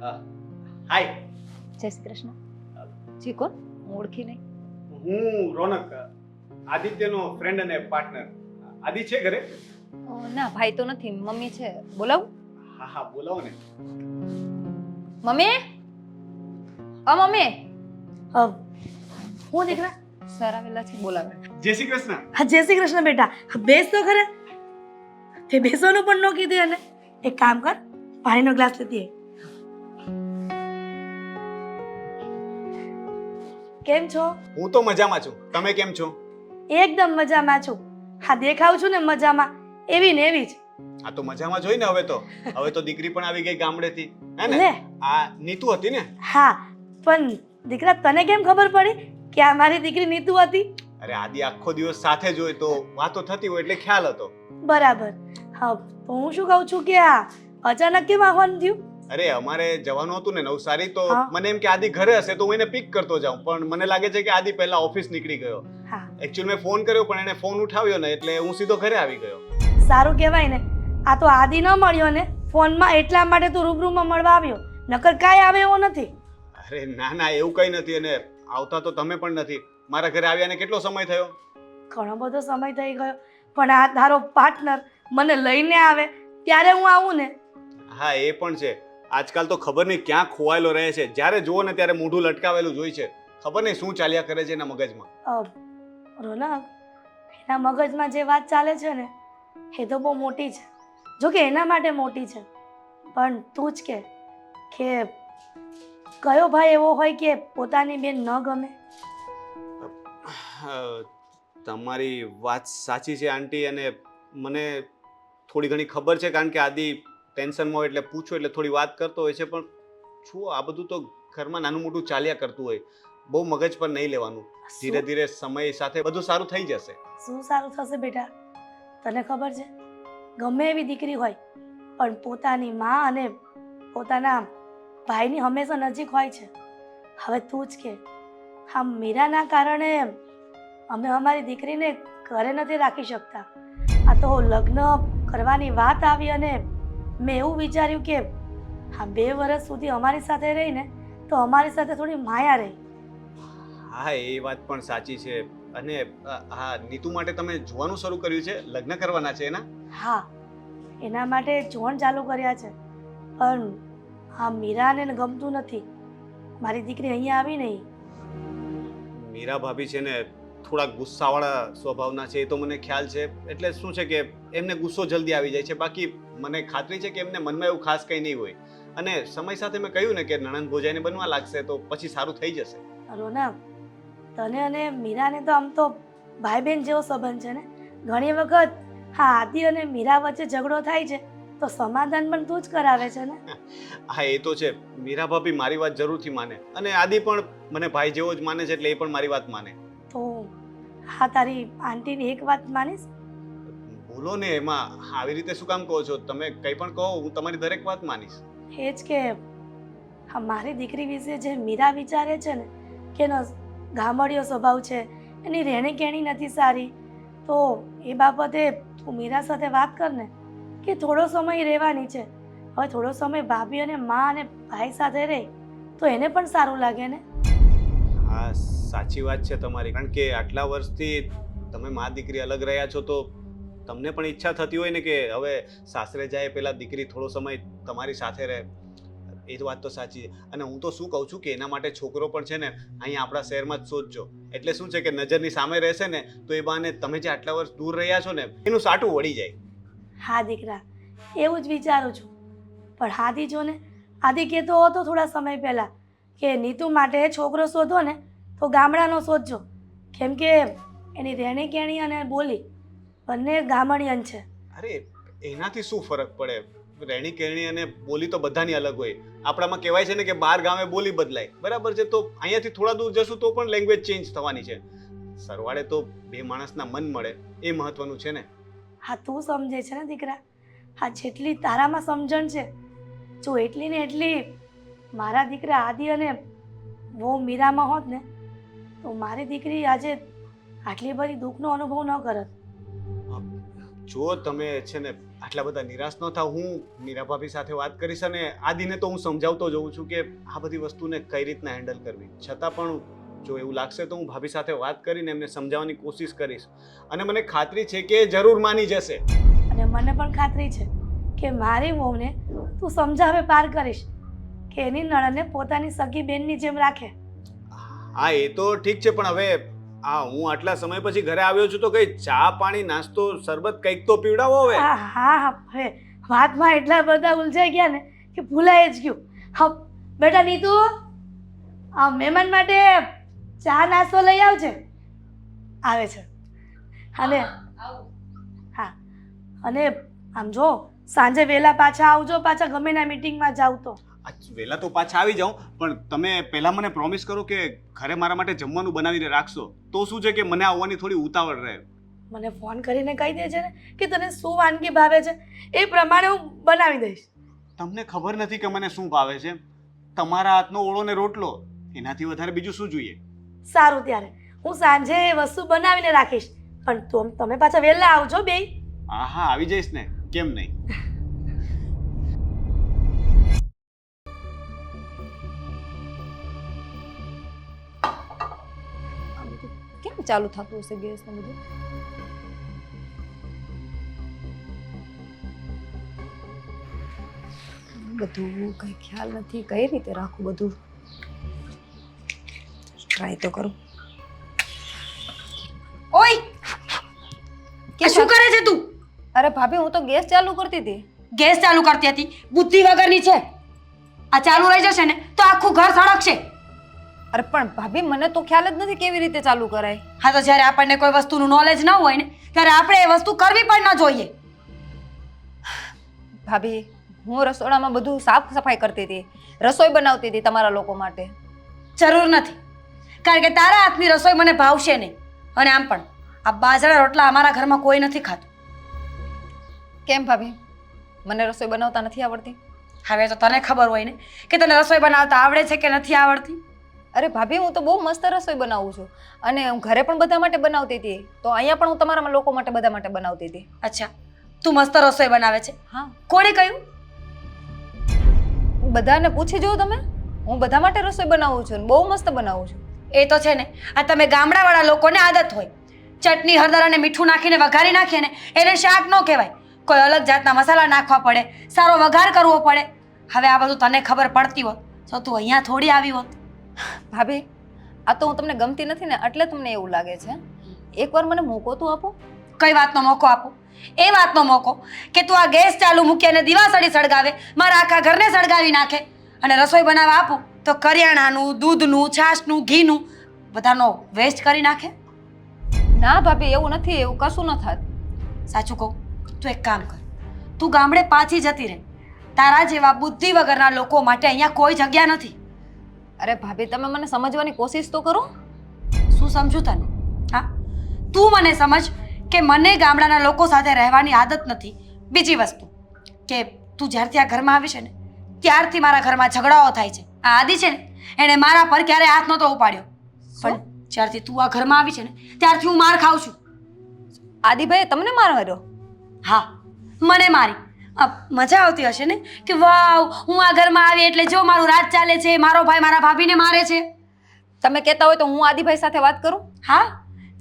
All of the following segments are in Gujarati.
હાય. જય શ્રી કૃષ્ણ. જી કોણ? હું ઓળખી નહીં. હું રોનક, આદિત્યનો ફ્રેન્ડ અને પાર્ટનર. આદિ છે ઘરે? ના ભાઈ તો નથી, મમ્મી છે. બોલાવું? હા હા, બોલાવો ને. Mummy, mummy. હું દીકરા? સર આવેલા છે, બોલાવે. જય શ્રી કૃષ્ણ. હા, જય શ્રી કૃષ્ણ બેટા. બેસ તો ખરા. તે બેસવાનું પણ ન કીધું એને. એક કામ કર, પાણીનો ગ્લાસ લેતી આય. કેમ છો? હું તો મજામાં છું. તમે કેમ છો? એકદમ મજામાં છું. હા, દેખાવ છું ને મજામાં, એવી ને એવી જ. આ તો મજામાં જોઈ ને. હવે તો દીકરી પણ આવી ગઈ ગામડેથી, હે ને? લે. આ નીતુ હતી ને? હા, પણ દીકરા તને કેમ ખબર પડી કે આ મારી દીકરી નીતુ હતી? અરે આદિ આખો દિવસ સાથે જ હોય તો વાતો થતી હોય એટલે ખ્યાલ હતો. બરાબર. હા, તો હું શું કહું છું કે આ અચાનક કેમ આવવાનું થયું? અરે અમારે જવાનું હતું ને નવસારી, તો હા. મને એમ કે આદિ ઘરે હશે તો હું એને પિક કરતો જાઉં, પણ મને લાગે છે કે આદિ પહેલા ઓફિસ નીકળી ગયો. હા, એકચ્યુઅલી મેં ફોન કર્યો પણ એને ફોન ઉઠાવ્યો ને, એટલે હું સીધો ઘરે આવી ગયો. સારું કહેવાય ને. આ તો આદિ ન મળ્યો ને ફોનમાં, એટલા માટે તું રૂબરૂમાં મળવા આવ્યો, નકર કાંઈ આવે એવો નથી. અરે ના ના, એવું કઈ નથી. અને આવતા તો તમે પણ નથી. મારા ઘરે આવ્યાને કેટલો સમય થયો? ઘણો બધો સમય થઈ ગયો, પણ આ તારો પાર્ટનર મને લઈને આવે ત્યારે હું આવું ને. હા, એ પણ છે. આજકાલ તો ખબર નહીં ક્યાં ખોવાયેલો રહે છે. જ્યારે જુઓ ને ત્યારે મોઢું લટકાવેલું જ હોય છે. ખબર નહીં શું ચાલ્યા કરે છે એના મગજમાં. રોનક, એના મગજમાં જે વાત ચાલે છે ને એ તો બહુ મોટી છે. જો કે એના માટે મોટી છે, પણ તું જ કે કયો ભાઈ એવો હોય કે પોતાની બેન ન ગમે? તમારી વાત સાચી છે આંટી, અને મને થોડી ઘણી ખબર છે, કારણ કે આદિ ટેન્શનમાં હોય એટલે પૂછો એટલે થોડી વાત કરતો હોય છે. પણ શું આ બધું તો ઘરમાં નાનું મોટું ચાલ્યા કરતું હોય. બહુ મગજ પર નહીં લેવાનું. ધીરે ધીરે સમય સાથે બધું સારું થઈ જશે. શું સારું થશે બેટા? તને ખબર છે, ગમે એવી દીકરી હોય પણ પોતાની માં અને પોતાના ભાઈની હંમેશા નજીક હોય છે. હવે તું જ કે હા, મીરાના કારણે અમે અમારી દીકરીને ઘરે નથી રાખી શકતા. આ તો લગ્ન કરવાની વાત આવી અને મેં એવું વિચાર્યું કે હા, 2 વર્ષ સુધી અમારી સાથે રહીને તો અમારી સાથે થોડી માયા રહી. હા, એ વાત પણ સાચી છે. અને હા, નીતુ માટે તમે જોવાનું શરૂ કર્યું છે? લગ્ન કરવાના છે એના? હા, એના માટે જોણ ચાલુ કર્યા છે, પણ હા, મીરાને ગમતું નથી મારી દીકરી અહીંયા આવી નહીં. મીરા ભાભી છે ને થોડા ગુસ્સાવાળા સ્વભાવના છે, એ તો મને ખ્યાલ છે. એટલે શું છે કે એમને ગુસ્સો જલ્દી આવી જાય છે. બાકી મને ખાતરી છે કે એમને મનમાં એવું ખાસ કંઈ નહીં હોય. અને સમય સાથે મેં કહ્યું ને કે નણંદ ભોજાઈને બનવા લાગશે તો પછી સારું થઈ જશે. રોનક, તને અને મીરાને તો આમ તો ભાઈ બહેન જેવો સંબંધ છે ને. ઘણી વખત હા, આદિ અને મીરા વચ્ચે ઝઘડો થાય છે તો સમાધાન પણ તું જ કરાવે છે ને. હા, એ તો છે. મીરા ભાભી મારી વાત જરૂરથી માને, અને આદિ પણ મને ભાઈ જેવો જ માને છે, એટલે એ પણ મારી વાત માને. તો હા, તારી આંટીની એક વાત માનીશ? બોલો ને, એમાં આવી રીતે શું કામ કહો છો? તમે કંઈ પણ કહો, હું તમારી દરેક વાત માનીશ. એ જ કે હા, મારી દીકરી વિશે જે મીરા વિચારે છે ને કે એનો ગામડિયો સ્વભાવ છે, એની રહેણી કહેણી નથી સારી, તો એ બાબતે તું મીરા સાથે વાત કર ને કે થોડો સમય રહેવાની છે. હવે થોડો સમય ભાભી અને મા અને ભાઈ સાથે રહે તો એને પણ સારું લાગે ને. હા, સાચી વાત છે તમારી. કારણ કે આટલા વર્ષથી તમે મા દીકરી અલગ રહ્યા છો, તો તમને પણ ઈચ્છા થતી હોય ને કે હવે સાસરે જાય પહેલા દીકરી થોડો સમય તમારી સાથે રહે. એ જ વાત તો સાચી છે. અને હું તો શું કહું છું કે એના માટે છોકરો પણ છે ને અહીંયા આપણા શહેરમાં જ શોધજો. એટલે શું છે કે નજરની સામે રહેશે ને તો એ બહાને તમે જે આટલા વર્ષ દૂર રહ્યા છો ને એનું સાટું વળી જાય. હા દીકરા, એવું જ વિચારું છું. પણ આદિ જો ને, આદિ કહેતો હતો થોડા સમય પહેલા કે નીતુ માટે છોકરો શોધો ને તો ગામડાનો શોધજો, કેમ કે એની રહેણી કહેણી અને બોલી બંને ગામડિયન છે. અરે એનાથી શું ફરક પડે? રહેણી કહેણી અને બોલી તો બધાની અલગ હોય. આપણામાં કહેવાય છે ને કે 12 ગામે બોલી બદલાય, બરાબર છે? તો અહીંયાથી થોડા દૂર જશું તો પણ લેંગ્વેજ ચેન્જ થવાની છે. સરવાળે તો બે માણસના મન મળે, એ મહત્વનું છે ને. હા, તું સમજે છે ને દીકરા. હા, જેટલી તારામાં સમજણ છે, જો એટલી ને એટલી મારા દીકરા આદિ અને બહુ મીરામાં હોત ને તો મારી દીકરી આજે આટલી બધી દુઃખનો અનુભવ ન કરત. જો તમે છે ને આટલા બધા નિરાશ ન થાવ, હું મીરા ભાભી સાથે વાત કરીશ અને આદિને તો હું સમજાવતો જઉં છું કે આ બધી વસ્તુને કઈ રીતના હેન્ડલ કરવી. છતાં પણ જો એવું લાગશે તો હું ભાભી સાથે વાત કરીને એમને સમજાવવાની કોશિશ કરીશ અને મને ખાતરી છે કે એ જરૂર માની જશે. અને મને પણ ખાતરી છે કે મારી વહુને તું સમજાવે પાર કરીશ કે એની નણંદને પોતાની સગી બેનની જેમ રાખે. હા એ તો ઠીક છે, પણ હવે હું આટલા સમય પછી ઘરે આવ્યો છું તો કઈ ચા પાણી નાસ્તો શરબત કંઈક તો પીવડાવો હવે. હા હવે વાતમાં એટલા બધા ઉલઝાઈ ગયા ને કે ભૂલાઈ જ ગયું. હા બેટા નીતુ, આ મહેમાન માટે ચા નાસ્તો લઈ આવજે. આવે છે. અને હા, અને આમ જો સાંજે વહેલા પાછા આવજો, પાછા ગમે ના મીટિંગમાં જાવ તો. વહેલા તો પાછા આવી જાઉં, પણ તમે પહેલા મને પ્રોમિસ કરો કે ઘરે મારા માટે જમવાનું બનાવીને રાખશો. તો શું છે કે મને આવવાની થોડી ઉતાવળ રહે. મને ફોન કરીને કહી દેજે ને કે તને શું વાનગી ભાવે છે, એ પ્રમાણે હું બનાવી દઈશ. તમને ખબર નથી કે મને શું ભાવે છે? તમારા હાથનો ઓળો ને રોટલો, એનાથી વધારે બીજું શું જોઈએ? સારું, ત્યારે હું સાંજે એ વસ્તુ બનાવીને રાખીશ, પણ તમે પાછા વહેલા આવજો બેય. હા આવી જઈશ ને, કેમ નહીં. કેમ ચાલુ થતું હશે ગેસ ને બધું? બધું કઈ ખ્યાલ નથી, કઈ રીતે રાખું બધું. ટ્રાય તો કરું. ઓય, કે શું કરે છે તું? અરે ભાભી, હું તો ગેસ ચાલુ કરતી હતી. ગેસ ચાલુ કરતી હતી? બુદ્ધિ વગરની છે. આ ચાલુ રહી જશે ને તો આખું ઘર સળગશે. અરે પણ ભાભી, મને તો ખ્યાલ જ નથી કેવી રીતે ચાલુ કરાય. હા તો જ્યારે આપણને કોઈ વસ્તુનું નોલેજ ન હોય ને ત્યારે આપણે એ વસ્તુ કરવી પણ ન જોઈએ. ભાભી, હું રસોડામાં બધું સાફ સફાઈ કરતી હતી, રસોઈ બનાવતી હતી તમારા લોકો માટે. જરૂર નથી, કારણ કે તારા હાથની રસોઈ મને ભાવશે નહીં. અને આમ પણ આ બાજરા રોટલા અમારા ઘરમાં કોઈ નથી ખાતું. કેમ ભાભી, મને રસોઈ બનાવતા નથી આવડતી? હવે તો તને ખબર હોય ને કે તને રસોઈ બનાવતા આવડે છે કે નથી આવડતી. અરે ભાભી, હું તો બહુ મસ્ત રસોઈ બનાવું છું અને હું ઘરે પણ બધા માટે બનાવતી હતી, તો અહીંયા પણ હું તમારા લોકો માટે બધા માટે બનાવતી હતી. અચ્છા, તું મસ્ત રસોઈ બનાવે છે? હા. કોણે કહ્યું? બધાને પૂછી જોઉં તમે, હું બધા માટે રસોઈ બનાવું છું ને બહુ મસ્ત બનાવું છું. એ તો છે ને, આ તમે ગામડાવાળા લોકોને આદત હોય, ચટણી હળદર અને મીઠું નાખીને વઘારી નાખીએ ને એને શાક ન કહેવાય. કોઈ અલગ જાતના મસાલા નાખવા પડે, સારો વઘાર કરવો પડે. હવે આ બધું તને ખબર પડતી હોત તો તું અહીંયા થોડી આવી હોત. ભાભી, આ તો હું તમને ગમતી નથી ને એટલે તમને એવું લાગે છે. એકવાર મને મોકો તો આપો. કઈ વાતનો મોકો આપો? એ વાતનો મોકો કે તું આ ગેસ ચાલુ મૂકી અને દિવાસળી સળગાવે, મારા આખા ઘરને સળગાવી નાખે, અને રસોઈ બનાવવા આપું તો કરિયાણાનું, દૂધનું, છાશનું, ઘીનું બધાનો વેસ્ટ કરી નાખે. ના ભાભી, એવું નથી, એવું કશું ન થાત. સાચું કહું, તું એક કામ કર, તું ગામડે પાછી જતી રહે. તારા જેવા બુદ્ધિ વગરના લોકો માટે અહીંયા કોઈ જગ્યા નથી. અરે ભાભી, તમે મને સમજવાની કોશિશ તો કરો. શું સમજુ તને? હા, તું મને સમજ કે મને ગામડાના લોકો સાથે રહેવાની આદત નથી. બીજી વસ્તુ કે તું જ્યારથી આ ઘરમાં આવી છે ને ત્યારથી મારા ઘરમાં ઝઘડાઓ થાય છે. આ આદિ છે ને એણે મારા પર ક્યારે હાથ નહોતો ઉપાડ્યો, પણ જ્યારથી તું આ ઘરમાં આવી છે ને ત્યારથી હું માર ખાઉં છું. આદિભાઈ તમને માર્યો? હા, મને મારી. મજા આવતી હશે ને કે વાવ, હું આ ઘરમાં આવી એટલે જો મારું રાજ ચાલે છે, મારો ભાઈ મારા ભાભીને મારે છે. તમે કહેતા હોય તો હું આદિભાઈ સાથે વાત કરું. હા,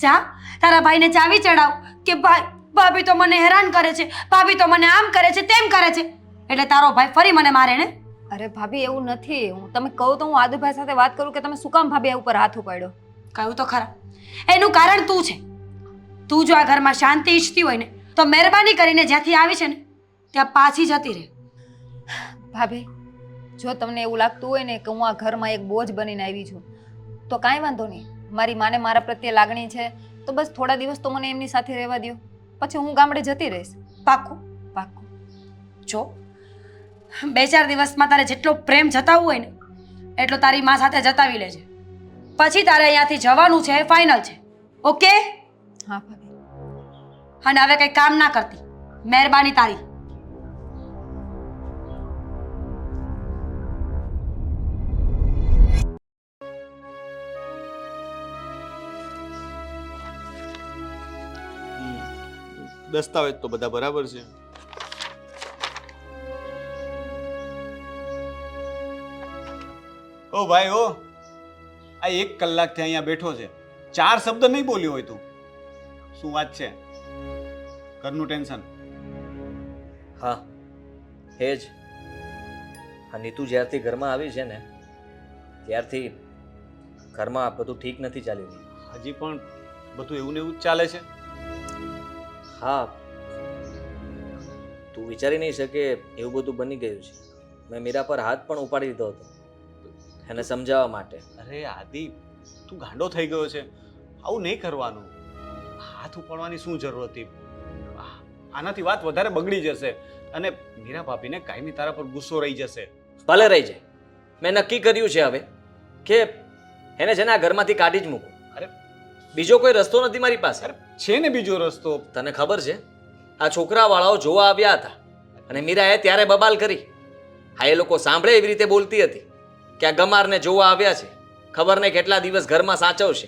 જા તારા ભાઈને ચાવી ચડાવ કે ભાભી તો મને હેરાન કરે છે, ભાભી તો મને આમ કરે છે, તેમ કરે છે, એટલે તારો ભાઈ ફરી મને મારે ને. અરે ભાભી, એવું નથી. હું તમે કહું તો હું આદિભાઈ સાથે વાત કરું કે તમે શું કામ ભાભી ઉપર હાથ ઉપાડ્યો? કહ્યું તો ખરા, એનું કારણ તું છે. તું જો આ ઘરમાં શાંતિ ઈચ્છતી હોય ને તો મહેરબાની કરીને જ્યાંથી આવી છે ને ત્યાં પાછી જતી રહે. ભાભી, જો તમને એવું લાગતું હોય ને કે હું આ ઘરમાં એક બોજ બનીને આવી છું તો કાંઈ વાંધો નહીં. મારી માને મારા પ્રત્યે લાગણી છે તો બસ થોડા દિવસ તો મને એમની સાથે રહેવા દો, પછી હું ગામડે જતી રહીશ. પાક્કું? પાક્કું. જો 2-4 દિવસમાં તારે જેટલો પ્રેમ જતાવવું હોય ને એટલો તારી મા સાથે જતાવી લેજે. પછી તારે અહીંયાથી જવાનું છે, ફાઇનલ છે. ઓકે? હા ભાભી. અને હવે કંઈ કામ ના કરતી, મહેરબાની તારી. દસ્તાવેજ તો બધા બરાબર છે. ઓ ભાઈ ઓ, આ 1 કલાકથી અહીંયા બેઠો છે, 4 શબ્દ નહીં બોલ્યો હોય તું. શું વાત છે? ઘરનું ટેન્શન? હા એ જ. આ નીતુ જ્યારથી ઘરમાં આવી છે ને ત્યારથી ઘરમાં બધું ઠીક નથી ચાલી રહ્યું. હજી પણ બધું એવું ને એવું જ ચાલે છે? હા, તું વિચારી નહીં શકે એવું બધું બની ગયું છે. મેં મીરા પર હાથ પણ ઉપાડી દીધો હતો એને સમજાવવા માટે. અરે આદિ, તું ગાંડો થઈ ગયો છે. આવું નહીં કરવાનું. હાથ ઉપાડવાની શું જરૂર હતી? આનાથી વાત વધારે બગડી જશે અને મીરા ભાભીને કાયમી તારા પર ગુસ્સો રહી જશે. ભલે રહી જાય. મેં નક્કી કર્યું છે હવે કે એને છે ને આ ઘરમાંથી કાઢી જ મૂકું. અરે બીજો કોઈ રસ્તો નથી મારી પાસે. અરે છે ને બીજો રસ્તો. તને ખબર છે આ છોકરાવાળાઓ જોવા આવ્યા હતા અને મીરાએ ત્યારે બબાલ કરી. હા, એ લોકો સાંભળે એવી રીતે બોલતી હતી કે આ ગમારને જોવા આવ્યા છે, ખબર નહીં કેટલા દિવસ ઘરમાં સાચવશે.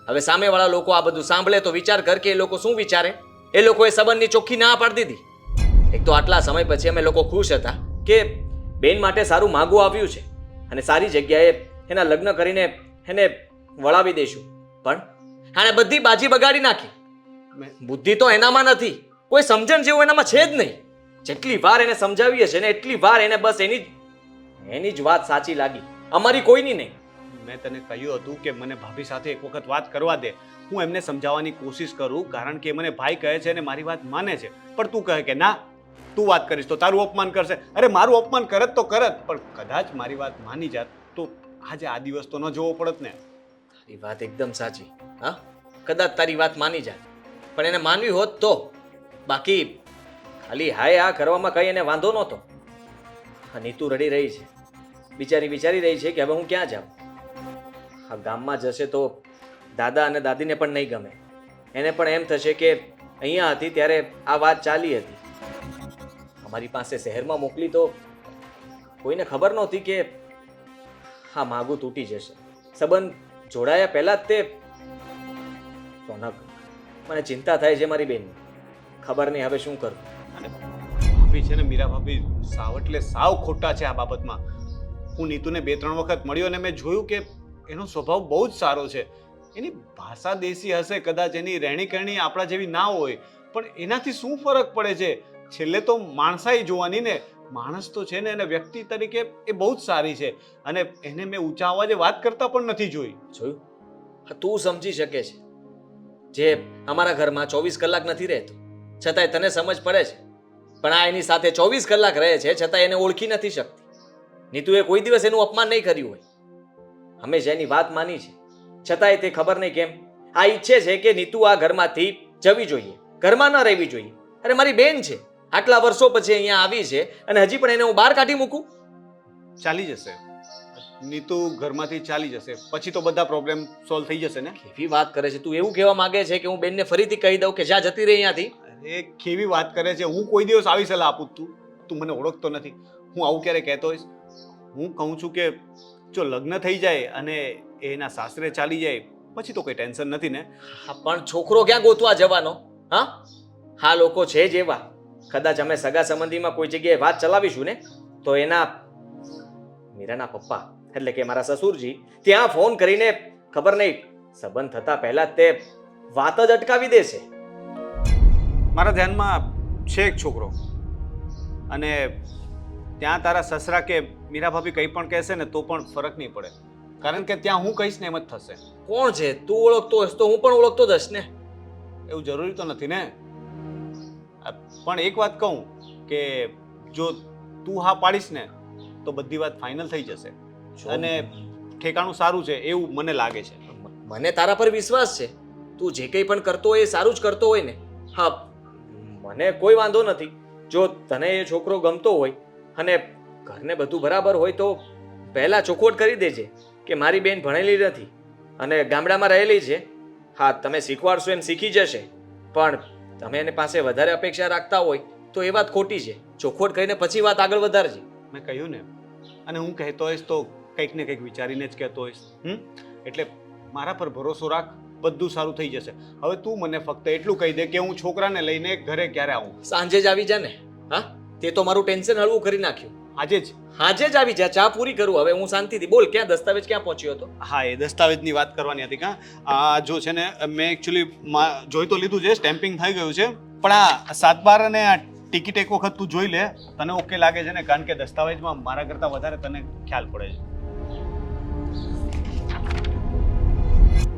હવે સામેવાળા લોકો આ બધું સાંભળે તો વિચાર કર કે એ લોકો શું વિચારે. એ લોકોએ સંબંધની ચોખ્ખી ના પાડી દીધી. એક તો આટલા સમય પછી અમે લોકો ખુશ હતા કે બેન માટે સારું માગું આવ્યું છે અને સારી જગ્યાએ એના લગ્ન કરીને એને વળાવી દઈશું. પણ આણે બધી બાજી બગાડી નાખી. બુદ્ધિ તો એનામાં નથી, કોઈ સમજણ જેવું એનામાં છે જ નહીં. જેટલી વાર એને સમજાવીએ છે ને એટલી વાર એને બસ એની જ વાત સાચી લાગી, અમારી કોઈની નહીં. મેં તને કહ્યું હતું કે મને ભાભી સાથે એક વખત વાત કરવા દે. હું એમને સમજાવવાની કોશિશ કરું કારણ કે મને ભાઈ કહે છે અને મારી વાત માને છે. પણ તું કહે કે ના, તું વાત કરીશ તો તારું અપમાન કરશે. અરે મારું અપમાન કરત તો કરત, પણ કદાચ મારી વાત માની જાત તો આજે આ દિવસ તો ન જોવો પડત ને. તારી વાત એકદમ સાચી. હા, કદાચ તારી વાત માની જાય પણ એને માનવી હોત તો. બાકી ખાલી હાય આ કરવામાં કઈ એને વાંધો નહોતો. આ નીતુ રડી રહી છે, બિચારી વિચારી રહી છે કે હવે હું ક્યાં જાઉં. આ ગામમાં જશે તો દાદા અને દાદીને પણ નહીં ગમે. એને પણ એમ થશે કે અહીંયા હતી ત્યારે આ વાત ચાલી હતી. અમારી પાસે શહેરમાં મોકલી તો કોઈને ખબર નહોતી કે હા માગું તૂટી જશે. સંબંધ જોડાયા પહેલા જ તે રોનક, મને ચિંતા થાય છે મારી બેનની. ખબર નહીં હવે શું કરું. અને ભાભી છે ને, મીરા ભાભી સાવ એટલે સાવ ખોટા છે આ બાબતમાં. હું નીતુને 2-3 વખત મળ્યો અને મેં જોયું કે એનો સ્વભાવ બહુ જ સારો છે. એની ભાષા દેશી હશે, કદાચ એની રહેણી કરણી આપણા જેવી ના હોય, પણ એનાથી શું ફરક પડે છે? છેલ્લે તો માણસાઈ જોવાની ને. માણસ તો છે ને, એને વ્યક્તિ તરીકે એ બહુ જ સારી છે અને એને મેં ઊંચા અવાજે વાત કરતા પણ નથી જોઈ. જોયું? હા, તું સમજી શકે છે જે અમારા ઘરમાં 24 કલાક નથી રહેતો છતાંય તને સમજ પડે છે. પણ આ એની સાથે 24 કલાક રહે છે છતાં એને ઓળખી નથી શકતી. નીતુએ કોઈ દિવસ એનું અપમાન નહીં કર્યું હોય, હંમેશા એની વાત માની છે. છતાંય તે ખબર નહીં કેમ આ ઈચ્છે છે કે નીતુ આ ઘરમાંથી જવી જોઈએ, ઘરમાં ન રહેવી જોઈએ. અરે મારી બેન છે, આટલા વર્ષો પછી અહીંયા આવી છે અને હજી પણ એને હું બહાર કાઢી મૂકું? ચાલી જશે નીતુ, ઘરમાંથી ચાલી જશે પછી તો બધા પ્રોબ્લેમ સોલ્વ થઈ જશે ને. કેવી વાત કરે છે તું? એવું કહેવા માંગે છે કે હું બેનને ફરીથી કહી દઉં કે જા જતી રહી અહીંયાથી? અરે કેવી વાત કરે છે! હું કોઈ દિવસ આવી સલાહ આપું? તું મને ઓળખતો નથી. હું આવું ક્યારે કહેતો હોઈશ? હું કહું છું કે જો લગ્ન થઈ જાય અને એના સાસરે ચાલી જાય પછી તો કોઈ ટેન્શન નથી ને. હા, પણ છોકરો ક્યાં ગોતવા જવાનો? હા લોકો છે જ એવા. કદાચ અમે સગા સંબંધીમાં કોઈ જગ્યાએ વાત ચલાવીશું ને તો એના મીરાના પપ્પા એટલે કે મારા સસુરજી ત્યાં ફોન કરીને ખબર નહીં સંબંધ થતા પહેલા તે વાત જ અટકાવી દેશે. મારા ધ્યાનમાં છે એક છોકરો અને ત્યાં તારા સસરા કે મીરા ભાભી કંઈ પણ કહેશે ને તો પણ ફરક નહીં પડે કારણ કે ત્યાં હું કહીશ ને એમ જ થશે. કોણ છે? તું ઓળખતો હશ તો હું પણ ઓળખતો જ હશ ને. એવું જરૂરી તો નથી ને. પણ એક વાત કહું કે જો તું હા પાડીશ ને તો બધી વાત ફાઇનલ થઈ જશે અને ઠેકાણું સારું છે એવું મને લાગે છે. મને તારા પર વિશ્વાસ છે. તું જે કંઈ પણ કરતો હોય એ સારું જ કરતો હોય ને. હા, મને કોઈ વાંધો નથી. જો તને એ છોકરો ગમતો હોય અને ઘરને બધું બરાબર હોય તો પહેલા ચોખવટ કરી દેજે કે મારી બેન ભણેલી નથી અને ગામડામાં રહેલી છે. હા, તમે શીખવાડશો એમ શીખી જશે, પણ તમે એને પાસે વધારે અપેક્ષા રાખતા હોય તો એ વાત ખોટી છે. ચોખવટ કરીને પછી વાત આગળ વધારજે. મેં કહ્યું ને, અને હું કહેતો હોઈશ તો કંઈક ને કંઈક વિચારીને જ કહેતો હોઈશ. એટલે મારા પર ભરોસો રાખ. બધું સારું થઈ જશે. હવે તું મને ફક્ત એટલું કહી દે કે હું છોકરાને લઈને ઘરે ક્યારે આવું. સાંજે જ આવી જા ને. હા, તે તો મારું ટેન્શન હળવું કરી નાખ્યું. આજે જ? આજે જ આવી જા, ચા પૂરી કરું હવે હું શાંતિથી. બોલ, ક્યાં દસ્તાવેજ ક્યાં પહોંચ્યો હતો? હા, એ દસ્તાવેજની વાત કરવાની હતી. આ જો છે ને, મેં એકચ્યુઅલી જોઈ તો લીધું છે, સ્ટેમ્પિંગ થઈ ગયું છે, પણ આ 7/12 અને આ ટિકિટ એક વખત તું જોઈ લે, તને ઓકે લાગે છે ને? કારણ કે દસ્તાવેજમાં મારા કરતાં વધારે તને ખ્યાલ પડે છે.